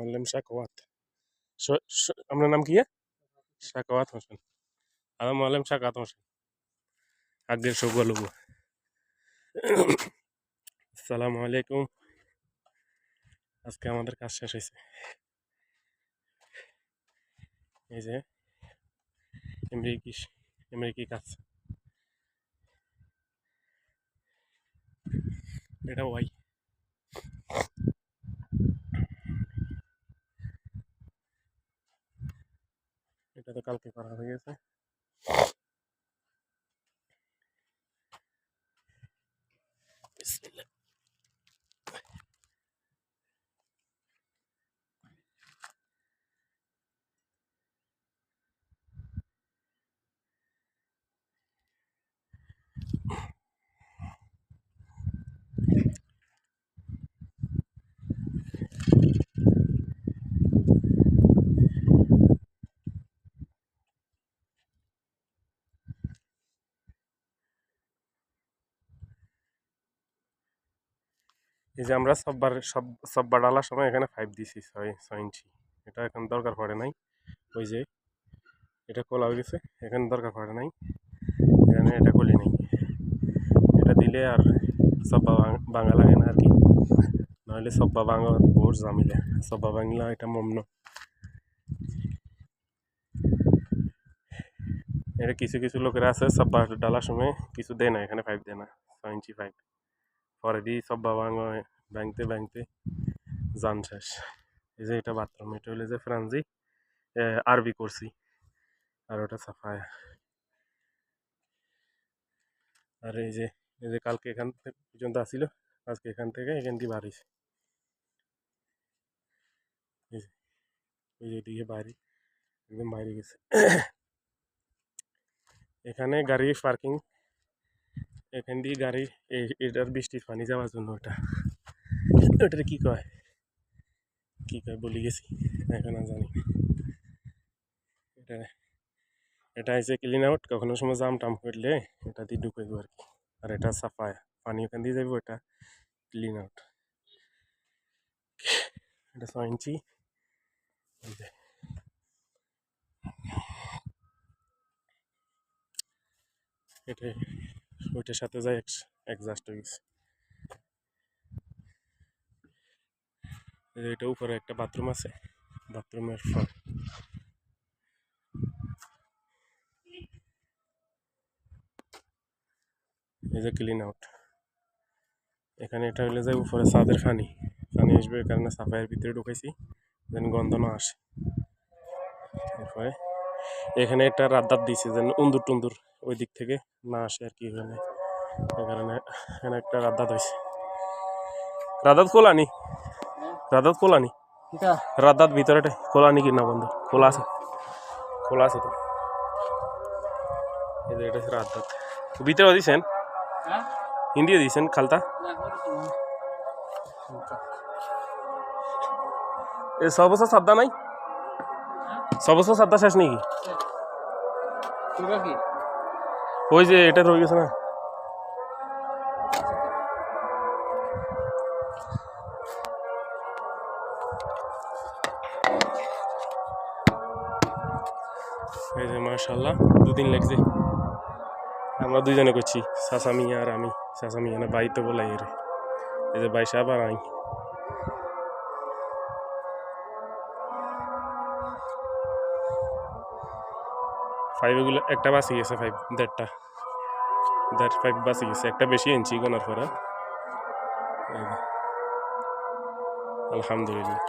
মোয়াল্লেম শাকওয়াত। আপনার নাম কি? শাকওয়াত হোসেন। আমার মোয়াল্লেম শাকওয়াত হোসেন। আগের সবগুলো। আসসালামু আলাইকুম। আজকে আমাদের কাজ শেষ হয়েছে। এই যে আমেরিকি কাজ। এটা ওয়াই। এটা তো কালকে করা হয়ে গেছে। বিসমিল্লাহ। এই যে আমরা সববার ডালার সময় এখানে 5 দিছি, 6 ইঞ্চি। এটা এখন দরকার পড়ে নাই। ওই যে এটা খোলা হয়ে গেছে, এখানে দরকার পড়ে নাই, এখানে এটা খুলি নাই। এটা দিলে আর সব্বা ভাঙা লাগে না আর কি, নাহলে সব্বা ভাঙা বহুত জামিলে। সব্বা ভাঙলা এটা মমন। এটা কিছু কিছু লোকেরা আছে সব্বা ডালার সময় কিছু দেয় না, এখানে 5 দেয় না, 6 ইঞ্চি 5 পরে দিয়ে সব্বা ভাঙতে ভাঙতে জান শেষ। এই যে এটা বাথরুম, এটা হলে যে ফ্রান্সি আরবি করছি, আর ওটা সাফায়া। আর এই যে কালকে এখান থেকে পর্যন্ত আসিল, আজকে এখান থেকে এখান দিয়ে বাড়িছে। এই যে এদিকে বাইরে, একদম বাইরে গেছে। এখানে গাড়ি পার্কিং, এখান দিয়ে গাড়ি এটার বৃষ্টির পানি যাওয়ার জন্য। ওটার কি কয় বলে গেছি, এখন আর জানি। এটা হচ্ছে ক্লিন আউট, কখনো সময় জাম টাম করলে এটা দিয়ে ঢুকাইব আর কি। আর এটা সাফায়া, পানি ওখান দিয়ে যাইব, এটা ক্লিন আউট। এটা 6 ইঞ্চি। এটা ওইটার সাথে যায় এক্সাস্ট হয়ে গেছে। এটা উপরে একটা বাথরুম আছে, বাথরুমের ফ্রন্ট। এই যে ক্লিন আউট। এখানে এটা হলে যায় উপরে ছাদের পানি আসবে, এই কারণে সাফাইয়ের ভিতরে ঢুকাইছি যেন গন্ধ না আসে। এরপরে এখানে একটা রাদ্দার দিয়েছে যেন উন্দুর টুন্দুর ওই দিক থেকে না আসে আর কি। এখানে এই কারণে এখানে একটা রাদ্দাত হয়েছে। রাদাত খোলানি, রাদাত খোলানি, রাদাত ভিতরে খোলানি কি না বন্ধ? খোলা আছে, খোলা আছে তো। এই যে এটা রাদাত ভিতরে দিয়েছেন, হিন্দিও দিয়েছেন খালতা। এ 6 বছর সাদ্দা নাই, 6 বছর সাদ্দা শেষ নাকি? ওই যে এটা রয়ে গেছে না। এই যে মাশাআল্লাহ 2 দিন লাগছে, আমরা দুইজনে করছি, চাচা মিয়া আর আমি। চাচা মিয়া না ভাই তো বলাই রে। এই যে ভাই সাহেব আর আমি। 5 এগুলো একটা বাঁচি গেছে, 5 5 বাঁচি গেছে, একটা বেশি এনছি গোনার পরে। আলহামদুলিল্লাহ।